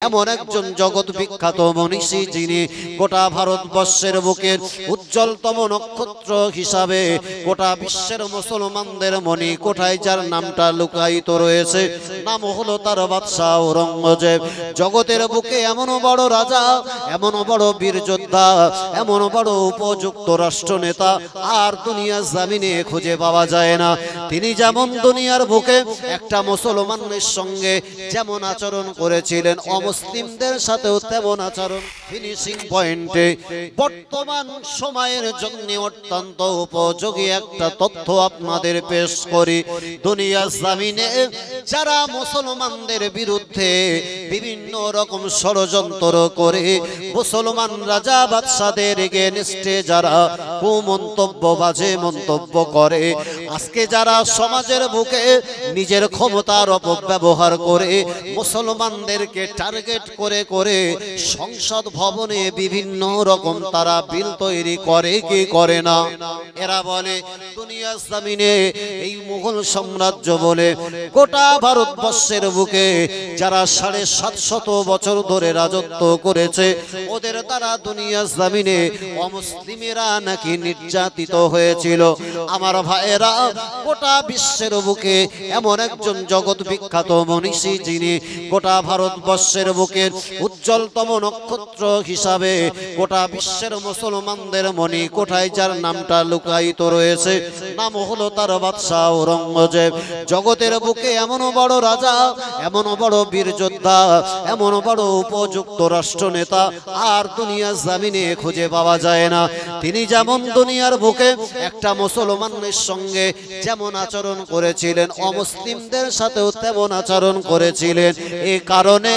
এমন একজন জগৎ বিখ্যাত মনীষী যিনি গোটা ভারতবর্ষের বুকের উজ্জ্বলতম নক্ষত্র হিসাবে গোটা বিশ্বের মুসলমানদের মনে কোঠায় যার নামটা লুকায়িত রয়েছে, নাম হলো তার বাদশাহ ঔরঙ্গজেব। জগতের বুকে এমন বড় রাজা, এমন বড় বীর যোদ্ধা, এমন বড় উপযুক্ত রাষ্ট্রনেতা আর দুনিয়ার জমিনে খুঁজে পাওয়া যায় না। তিনি যেমন দুনিয়ার বুকে একটা মুসলমানের সঙ্গে যেমন আচরণ করেছিলেন, অমুসলিমদের সাথেও তেমন আচরণ। ফিনিশিং পয়েন্টে বর্তমান সময়ের জন্য অত্যন্ত উপযোগী একটা তথ্য আপনাদের পেশ করি। দুনিয়ার জমিনে যারা মুসলমানদের বিরুদ্ধে বিভিন্ন রকম ষড়যন্ত্র করে মুসলমান রাজা বাদশাদের এগেইনস্টে যারা কুমন্তব্য, বাজে মন্তব্য করে, আজকে যারা সমাজের বুকে নিজের ক্ষমতার অপব্যবহার করে মুসলমানদেরকে টার্গেট করে করে সংসদ ভবনে বিভিন্ন রকম তারা বিল তৈরি করে কি করে না? এরা বলে দুনিয়ার জমিনে এই মুঘল সাম্রাজ্য বলে গোটা ভারতবর্ষের বুকে যারা 750 বছর ধরে রাজত্ব করেছে, ওদের দ্বারা দুনিয়ার জমিনে অমুসলিমেরা নাকি নির্যাতিত হয়েছিল। আমার ভাইয়েরা, গোটা বিশ্বের বুকে এমন একজন জগৎ বিখ্যাত মনীষী যিনি গোটা ভারতবর্ষের বুকের উজ্জ্বলতম নক্ষত্র হিসাবে গোটা বিশ্বের মুসলমানদের মনে কোঠায় যার নামটা লুকায়িত রয়েছে, নাম হলো তার বাদশাহ ঔরঙ্গজেব। জগতের বুকে এমন বড় রাজা, এমন বড় বীর যোদ্ধা, এমন বড় উপযুক্ত রাষ্ট্রনেতা আর দুনিয়ার জমিনে খুঁজে পাওয়া যায় না। তিনি যেমন দুনিয়ার বুকে একটা মুসলমানের সঙ্গে যেমন আচরণ করেছিলেন, অমুসলিমদের সাথেও তেমন আচরণ করেছিলেন। এই কারণে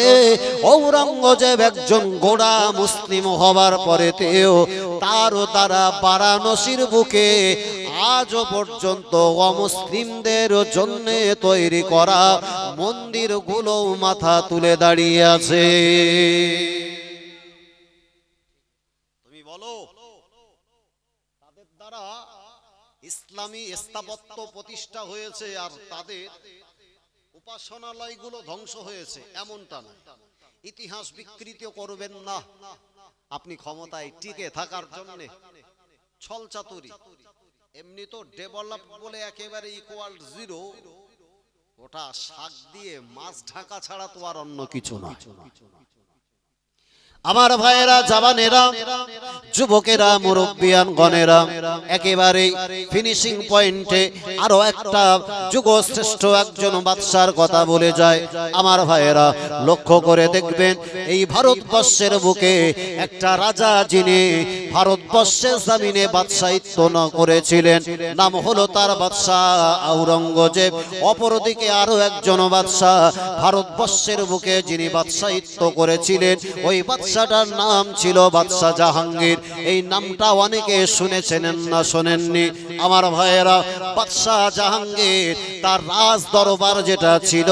ঔরঙ্গজেব একজন গোড়া মুসলিম হবার পরেতেও তারও দ্বারা বারাণসীর বুকে আজও পর্যন্ত অমুসলিমদের জন্য তৈরি করা মন্দিরগুলো মাথা তুলে দাঁড়িয়ে আছে। তুমি বলো, তাদের দ্বারা ইসলামী স্থাপত্য প্রতিষ্ঠা হয়েছে আর তাদের উপাসনালয়গুলো ধ্বংস হয়েছে, এমনটা না। ইতিহাস বিকৃত করবেন না। আপনি ক্ষমতায় টিকে থাকার জন্য ছলচাতুরি, এমনি তো ডেভেলপ বলে একেবারে ইকুয়াল জিরো, ওটা শাক দিয়ে মাছ ঢাকা ছাড়া তো আর অন্য কিছু না। আমার ভাইয়েরা, জওয়ানেরা, যুবকেরা, মুরব্বিয়ান গণেরা, একেবারে ফিনিশিং পয়েন্টে আরো একটা যুগশ্রেষ্ঠ একজন বাদশার কথা বলে যায়। আমার ভাইয়েরা, লক্ষ্য করে দেখবেন, এই ভারতবর্ষের বুকে একটা রাজা যিনি ভারতবর্ষের জমিনে বাদশাহিত্ব করেছিলেন, নাম হলো তার বাদশাহ ঔরঙ্গজেব। অপরদিকে আরো একজন বাদশাহ ভারতবর্ষের বুকে যিনি বাদশাহিত্ব করেছিলেন, ওই বাদশাটার নাম ছিল বাদশাহ জাহাঙ্গীর। এই নামটা অনেকে শুনেছেন না শোনেননি? আমার ভাইয়েরা, বাদশাহ জাহাঙ্গীর তার রাজ দরবার যেটা ছিল,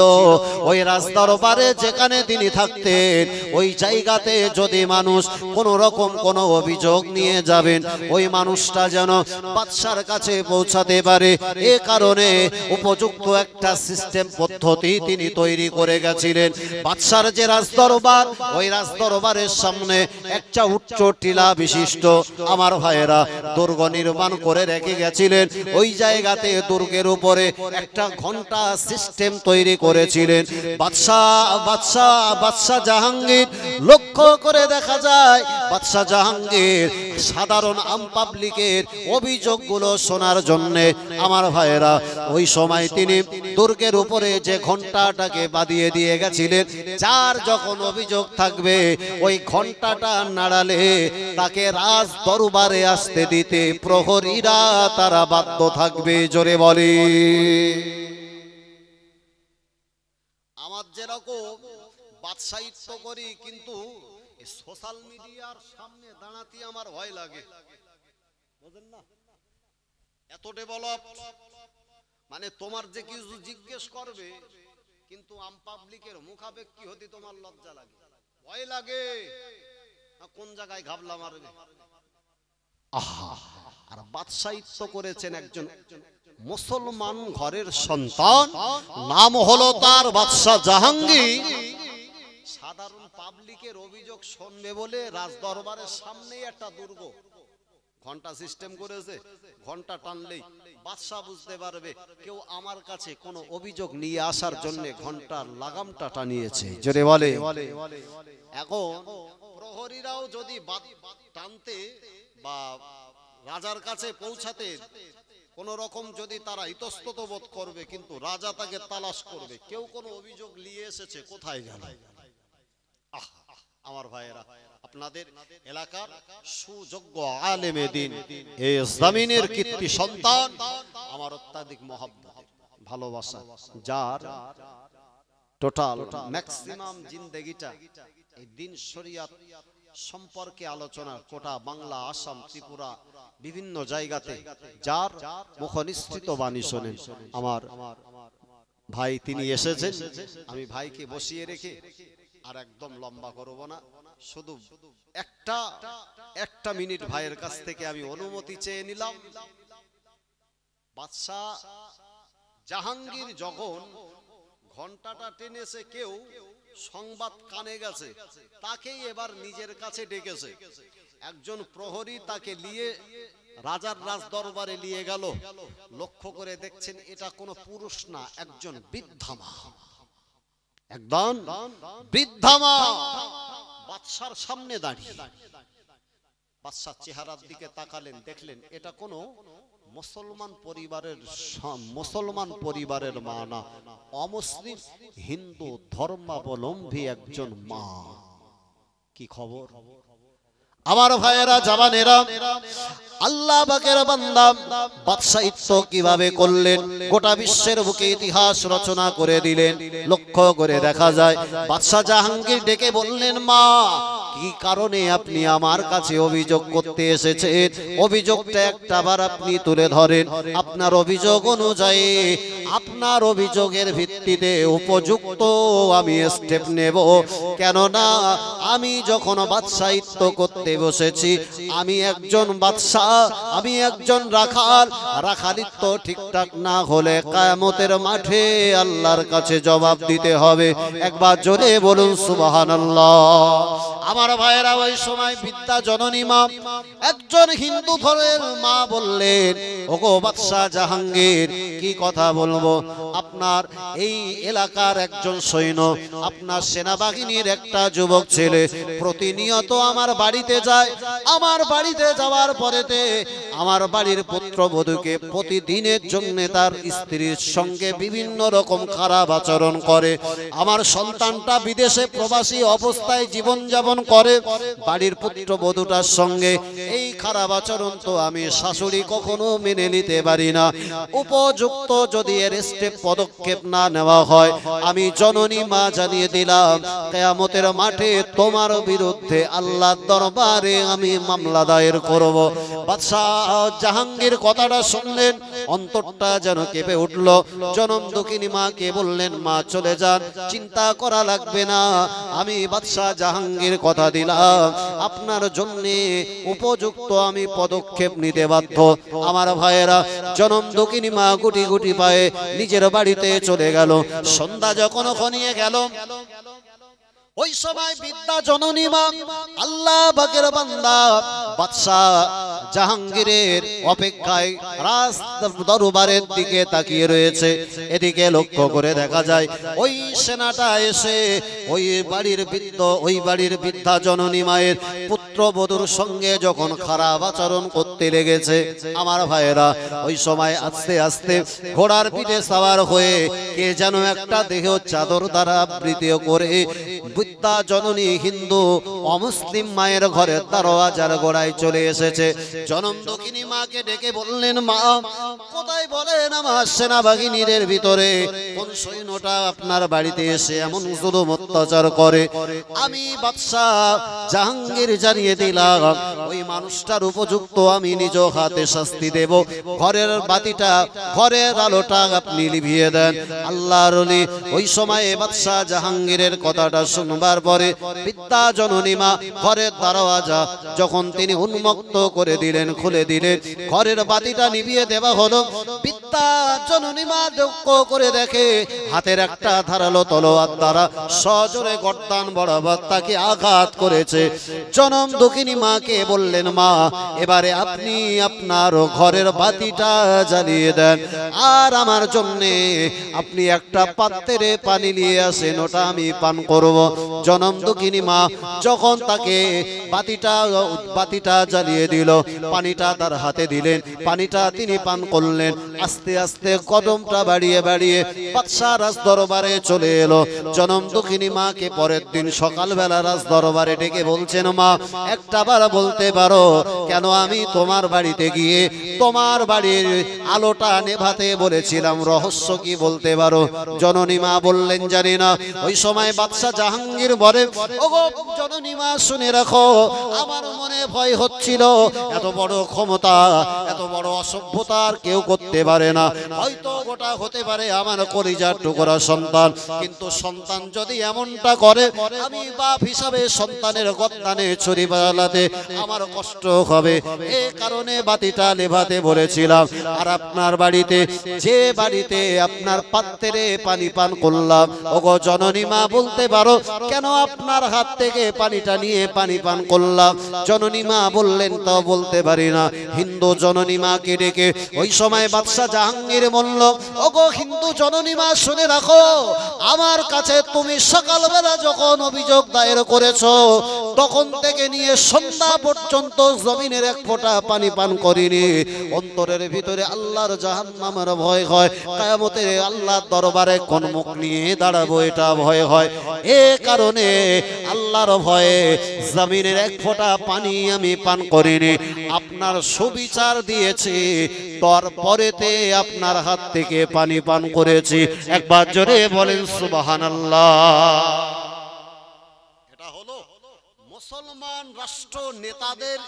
ওই রাজ দরবারে যেখানে তিনি থাকতেন, ওই জায়গাতে যদি মানুষ কোনো রকম কোনো অভিযোগ নিয়ে যাবেন, ওই মানুষটা যেন বাদশার কাছে পৌঁছাতে পারে, এ কারণে উপযুক্ত একটা সিস্টেম পদ্ধতি তিনি তৈরি করে গেছিলেন। বাদশার যে রাজ দরবার, ওই রাজ দরবারের সামনে একটা উচ্চ টিলা বিশিষ্ট আমার ভাইয়েরা দুর্গ নির্মাণ করে রেখে গেছিলেন। ওই জায়গাতে দুর্গের উপরে একটা ঘন্টা সিস্টেম তৈরি করেছিলেন বাদশাহ জাহাঙ্গীর। লক্ষ্য করে দেখা যায় বাদশাহ জাহাঙ্গীর সাধারণ আম পাবলিকের অভিযোগগুলো শোনার জন্য আমার ভাইয়েরা ওই সময় তিনি দুর্গের উপরে যে ঘন্টাটাকে বাঁধিয়ে দিয়ে গেছিলেন, যার যখন অভিযোগ থাকবে ওই ঘন্টাটা নাড়ালে তাকে রাজ দরবারে আসতে দিতে প্রহরীরা তারা বাধ্য থাকবে। জোরে বলে, আমার যেরকম বাদশাহিত্ব করি, কিন্তু সোশ্যাল মিডিয়ার সামনে দাঁড়াতে আমার ভয় লাগে, বুঝেন না? এত ডেভেলপ, মানে তোমার যে কিছু জিজ্ঞেস করবে, কিন্তু আম পাবলিকের মুখাপেক্ষী হতে তোমার লজ্জা লাগে, ভয় লাগে, কোন জায়গায় ঘাবলা মারবে। আহা, আর বাদশাহিত্ব করেছেন একজন মুসলমান ঘরের সন্তান, নাম হলো তার বাদশাহ জাহাঙ্গীর। সাধারণ পাবলিকের অভিযোগ শুনবে বলে রাজদরবারের সামনেই একটা দুর্গ ঘন্টা সিস্টেম করেছে। ঘন্টা টানলেই বাদশাহ বুঝতে পারবে কেউ আমার কাছে কোনো অভিযোগ নিয়ে আসার জন্য ঘন্টার লাগামটা টানিয়েছে। জোরে বলে। এখন প্রহরীরাও যদি টানতে বা রাজার কাছে পৌঁছাতে কোন রকম যদি তারা ইতস্তত বোধ করবে, কিন্তু রাজা তাকে তালাশ করবে, কেউ কোনো অভিযোগ নিয়ে এসেছে, কোথায় গেল? আমার ভাইয়েরা, আপনাদের এলাকার সুযোগ্য আলেমে দ্বীন, এই জমিনের কীর্তি সন্তান, আমার অত্যাধিক মহব্বত ভালোবাসা, যার টোটাল ম্যাক্সিমাম জিন্দেগিটা এই দ্বীন শরিয়াত সম্পর্কে আলোচনা, গোটা বাংলা, আসাম, ত্রিপুরা, বিভিন্ন জায়গাতে যার মুখনিসৃত বাণী শোনেন আমার ভাই, তিনি এসেছেন। আমি ভাইকে বসিয়ে রেখে আর একদম লম্বা করব না, শুধু একটা মিনিট ভাইয়ের কাছ থেকে আমি অনুমতি চেয়ে নিলাম। বাদশাহ জাহাঙ্গীর যখন ঘন্টাটা টেনেছে, কেউ সংবাদ কানে গেছে, তাকেই এবার নিজের কাছে ডেকেছে। একজন প্রহরী তাকে নিয়ে রাজার রাজ দরবারে নিয়ে গেল। লক্ষ্য করে দেখছেন এটা কোনো পুরুষ না, একজন বৃদ্ধা মা, একদম বৃদ্ধা মা বাদশার সামনে দাঁড়িয়ে। বাদশার চেহারার দিকে তাকালেন, দেখলেন এটা কোনো মুসলমান পরিবারের মা না, অমুসলিম হিন্দু ধর্মাবলম্বী একজন মা। কি খবর আমার ভাইয়েরা, জামানেরা, আল্লাহ পাকের বান্দা বাদশাহিত্ব কিভাবে করলেন, গোটা বিশ্বের বুকে ইতিহাস রচনা করে দিলেন। লক্ষ্য করে দেখা যায় বাদশাহ জাহাঙ্গীর ডেকে বললেন, মা, কি কারণে আপনি আমার কাছে অভিযোগ করতে এসেছেন? অভিযোগটা একটাবার আপনি তুলে ধরেন। আপনার অভিযোগ অনুযায়ী, আপনার অভিযোগের ভিত্তিতে উপযুক্ত আমি স্টেপ নেব। কেননা আমি যখন বাদশাহিত্ব করতে বসেছি, আমি একজন বাদশাহ, আমি একজন রাখাল। রাখালিত্ব ঠিকঠাক না হলে কিয়ামতের মাঠে আল্লাহর কাছে জবাব দিতে হবে। একবার জোরে বলুন সুবহানাল্লাহ। আমার ভাইয়েরা, ওই সময় বিদ্যা জননী মা, একজন হিন্দু ধর্মের মা বললেন, ওগো বাদশাহ জাহাঙ্গীর, কি কথা বলবো? আপনার এই এলাকার একজন সৈন্য, আপনার সেনাবাহিনীর একটা যুবক ছেলে প্রতিনিয়ত আমার বাড়িতে যায়। আমার বাড়িতে যাওয়ার পরেতে আমার বাড়ির পুত্রবধূকে প্রতিদিনের জন্য তার স্ত্রীর সঙ্গে বিভিন্ন রকম খারাপ আচরণ করে। আমার সন্তানটা বিদেশে প্রবাসী অবস্থায় জীবনযাপন করে, বাড়ির পুত্রবধূটার সঙ্গে এই খারাপ আচরণ তো আমি শাশুড়ি কখনো মেনে নিতে পারি না। উপযুক্ত যদি এর স্টেপ পদক্ষেপ না নেওয়া হয়, আমি জননী মা জানিয়ে দিলাম, কিয়ামতের মাঠে তোমার বিরুদ্ধে আল্লাহর দরবারে আমি মামলা দায়ের করব। বাদশাহ জাহাঙ্গীর কথাটা শুনলেন, অন্তরটা যেন কেঁপে উঠল। জনম দুঃখিনী মাকে বললেন, মা চলে যান, চিন্তা করা লাগবে না, আমি বাদশাহ জাহাঙ্গীর কথা দিলাম, আপনার জন্য উপযুক্ত আমি পদক্ষেপ নিতে বাধ্য। আমার ভাইয়েরা, জনম দুঃখিনী মা গুটি গুটি পায়ে নিজের বাড়িতে চলে গেল। সন্ধ্যা যখন ঘনিয়ে গেল, ওই সময় বিদ্যা জননী মা, আল্লাহ পাকের বান্দা বাদশাহ জাহাঙ্গীরের অপেক্ষায় রাজ দরবারের দিকে তাকিয়ে রয়েছে। এদিকে লক্ষ্য করে দেখা যায় ওই সেনাটা এসে ওই বাড়ির বৃদ্ধা জননী মায়ের পুত্রবধূর সঙ্গে যখন খারাপ আচরণ করতে লেগেছে। আমার ভাইয়েরা, ওই সময় আস্তে আস্তে ঘোড়ার পিঠে সওয়ার হয়ে কে যেন একটা দেহ চাদর দ্বারা আবৃত করে বৃদ্ধা জননী হিন্দু অমুসলিম মায়ের ঘরের দরওয়াজার গোড়ায় চলে এসেছে। জনম দুঃখিনী মাকে ডেকে বললেন, মা, কোথায় বলেন আমার সেনাবাহিনীর ভিতরে কোন সৈন্যটা আপনার বাড়িতে এসে এমন জুলুম অত্যাচার করে? আমি বাদশাহ জাহাঙ্গীর জানিয়ে দিলাম, ওই মানুষটার উপযুক্ত আমি নিজ হাতে শাস্তি দেব। ঘরের বাতিটা, ঘরের আলোটা আপনি নিভিয়ে দেন। আল্লাহর ওলি ওই সময়ে বাদশাহ জাহাঙ্গীরের কথাটা শুনবার পরে বিদ্যা জননী মা ঘরের দরওয়াজা যখন তিনি উন্মুক্ত করে দিলেন, খুলে দিলেন, ঘরের বাতিটা নিভিয়ে দেওয়া হলো। পিতা জননী মা লক্ষ্য করে দেখে হাতের একটা ধারালো তলোয়ার দ্বারা সজোরে গর্দান বরাবর তাকে আঘাত করেছে। জনম দুঃখিনী মাকে বললেন, মা এবারে আপনি আপনার ঘরের বাতিটা জ্বালিয়ে দেন, আর আমার জন্য আপনি একটা পাত্রে পানি নিয়ে আসেন, ওটা আমি পান করব। জনম দুঃখিনী মা যখন তাকে বাতিটা জ্বালিয়ে দিল, পানিটা তার হাতে দিলেন, পানিটা তিনি পান করলেন। আস্তে আস্তে কদমটা বাড়িয়ে বাড়িয়ে বাদশাহ রাজ দরবারে চলে এলো। জনম দুঃখিনী মাকে পরের দিন সকালবেলা রাজ দরবারে ডেকে বলছেন, মা একটা বার বলতে পারো কেন আমি তোমার বাড়িতে গিয়ে তোমার বাড়ির আলোটা নেভাতে বলেছিলাম, রহস্য কি বলতে পারো? জননী মা বললেন, জানি না। ওই সময় বাদশাহ জাহাঙ্গীর বলে, ওগো জননী মা শুনে রাখো, আমার মনে ভয় হচ্ছিল, এত বড় ক্ষমতা এত বড় অসভ্যতার কেউ করতে পারে না। হয়তো গোটা হতে পারে আমার কলিজার টুকরা সন্তান, কিন্তু সন্তান যদি এমনটা করে, আমি বাপ হিসাবে সন্তানের গর্দানে ছুরি চালাতে আমার কষ্ট হবে। এই কারণে বাতিটা নেভাতে বলেছিলাম। আর আপনার বাড়িতে যে বাড়িতে আপনার পাত্রে পানি পান করলাম, ওগো জননী মা বলতে পারো কেন আপনার হাত থেকে পানিটা নিয়ে পানি পান করলাম? জননী মা বললেন, তা বলতে পারি না। হিন্দু জননী মাকে ডেকে ওই সময় বাদশাহ জাহাঙ্গীর বলল, ওগো হিন্দু জননী মা শুনে রাখো, আমার কাছে তুমি সকালবেলা যখন অভিযোগ দায়ের করেছো, তখন থেকে নিয়ে সন্ধ্যা পর্যন্ত জমিনের এক ফোঁটা পানি পান করিনি। অন্তরের ভিতরে আল্লাহর জাহান্নামের ভয় হয়, কিয়ামতে আল্লাহর দরবারে কোন মুখ নিয়ে দাঁড়াবো এটা ভয় হয়। এ কারণে আল্লাহর ভয়ে জমিনের এক ফোঁটা পানি আমি পান করিনি। আপনার সুবিচার দিয়েছি, তারপরেতে আপনার হাত থেকে পানি পান করেছি। একবার জোরে বলেন সুবহানাল্লাহ। এটা হলো মুসলমান রাষ্ট্র নেতাদের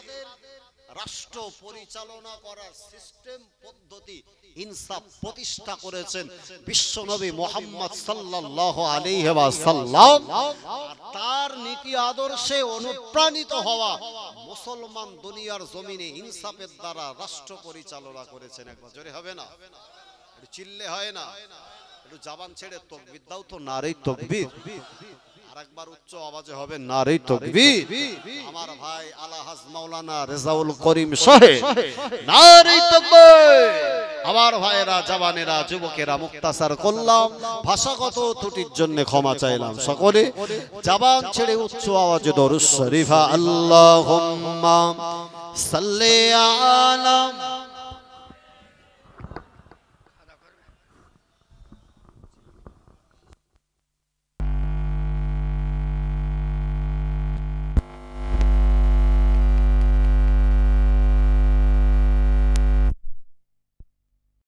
রাষ্ট্র পরিচালনা করার সিস্টেম পদ্ধতি, ইনসাফ প্রতিষ্ঠা করেছেন বিশ্বনবী মুহাম্মদ সাল্লাল্লাহু আলাইহি ওয়াসাল্লাম। তার নীতি আদর্শে অনুপ্রাণিত হওয়া মুসলমান দুনিয়ার জমিনে ইনসাফের দ্বারা রাষ্ট্র পরিচালনা করেছেন। একবার জোরে হবে না? একটু চিল্লে হয় না? একটু জবান ছেড়ে তাকবীর দাও তো, নারে তাকবীর। আরেকবার উচ্চ আওয়াজে হবে নারে তাকবীর। আমার ভাই আলহাজ মাওলানা রেজাউল করিম সাহেব, নারে তাকবীর। আমার ভাইয়েরা, জওয়ানেরা, যুবকেরা, মুক্তাসার করলাম, ভাষাগত ত্রুটির জন্য ক্ষমা চাইলাম। সকলে জবান ছেড়ে উচ্চ আওয়াজে দরুদ শরীফ আল্লাহুম্মা সাল্লি আলা